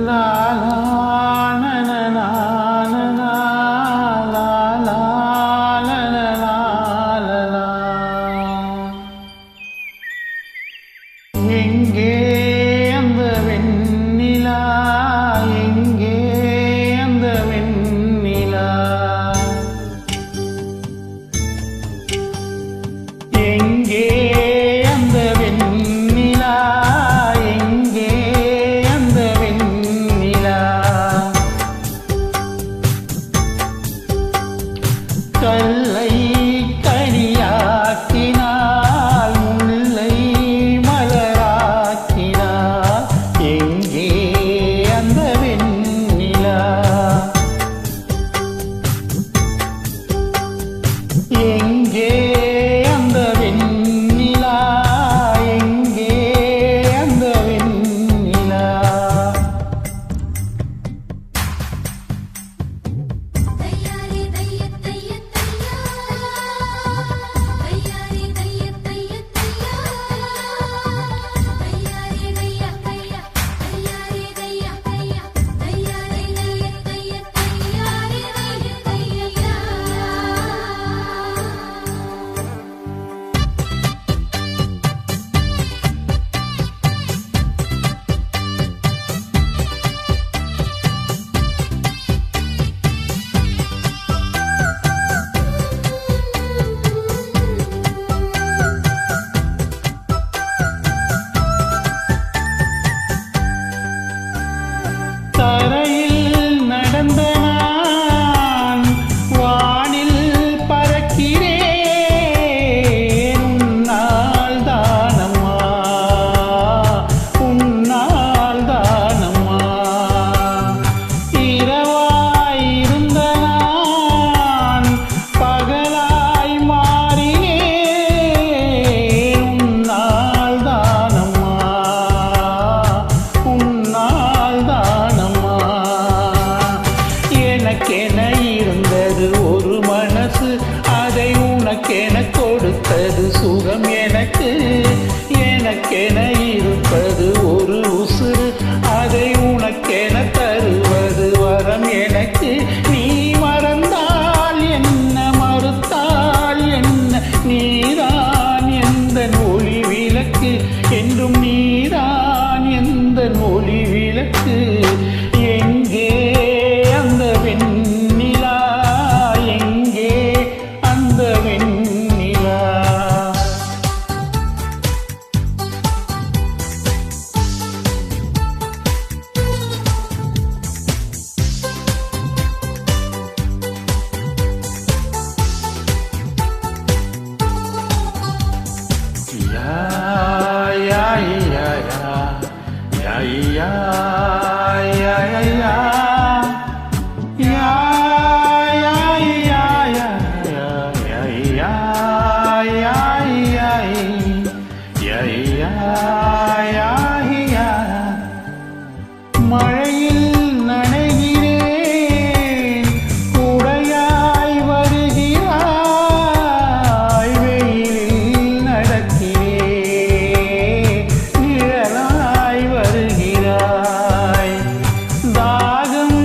லா லா நா நா நா நா நா, லா லா நா நா நா லா லா. எங்கே அந்த வெண்ணிலா, எங்கே அந்த வெண்ணிலா, எங்கே அந்த வெண்ணிலா, எங்கே அந்த வெண்ணிலா. கல்லை கனியாக்கினாள், முல்லை மலராக்கினாள், எங்கே அந்த வெண்ணிலா, எங்கே அந்த வெண்ணிலா, எங்கே அந்த வெண்ணிலா. தையாரி தைய தைய தையா, தையாரி தைய தைய தையா, தையாரி தைய தையா, தையாரி தைய தையா, தையாரி தைய தைய தையாரி தைய தையா. தரையில் நடந்த நான் வானில் பறக்கிறேன், உன்னால் தானம்மா, உன்னால் தானம்மா. இரவாய் இருந்த நான் பகலாய் மாறினேன், உன்னால் தானம்மா, உன்னால் தானம்மா. எனக்கென இருந்தது ஒரு மனசு, அதை உனக்கென கொடுத்தது சுகம் எனக்கு. எனக்கென இருப்பது ஒரு உசுறு, அதை உனக்கென தருவது வரம் எனக்கு. நீ மறந்தால் என்ன, மறுத்தால் என்ன, நீதான் எந்தன் ஒளி விளக்கு, என்றும் நீதான் எந்தன் ஒளி விளக்கு. எங்கே அந்த வெண்ணிலா, எங்கே அந்த வெண்ணிலா. யா யா யா யா, யா யா யா யா யா, யா யா யா யா, யா யா யா யா, யா யா யா யா. மழையில் நனைகிறேன், குடையாய் வருகிறாய், வெயிலில் நடக்கிறேன், நிழலாய் வருகிறாய். தாகம்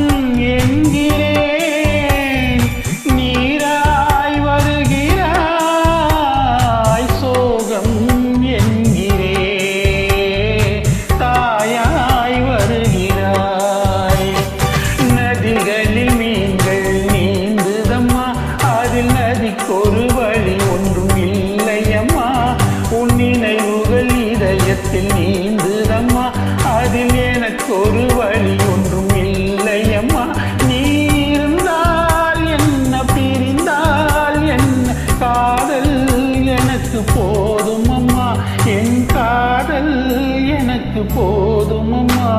என்கிறேன், நீராய் வருகிறாய், சோகம் என்கிறேன், தாயாய் வருகிறாய். நதிகளில் மீன்கள் நீந்துதம்மா, அதில் நதிக்கொரு வழி ஒன்றும் இல்லையம்மா. உன் நினைவுகள் இதயத்தில் நீந்துதம்மா, அதில் எனக்கொரு வழி ஒன்றும் இல்லையம்மா. நீ இருந்தால் என்ன, பிரிந்தால் என்ன, காதல் எனக்கு போதும் அம்மா, என் காதல் எனக்கு போதும் அம்மா.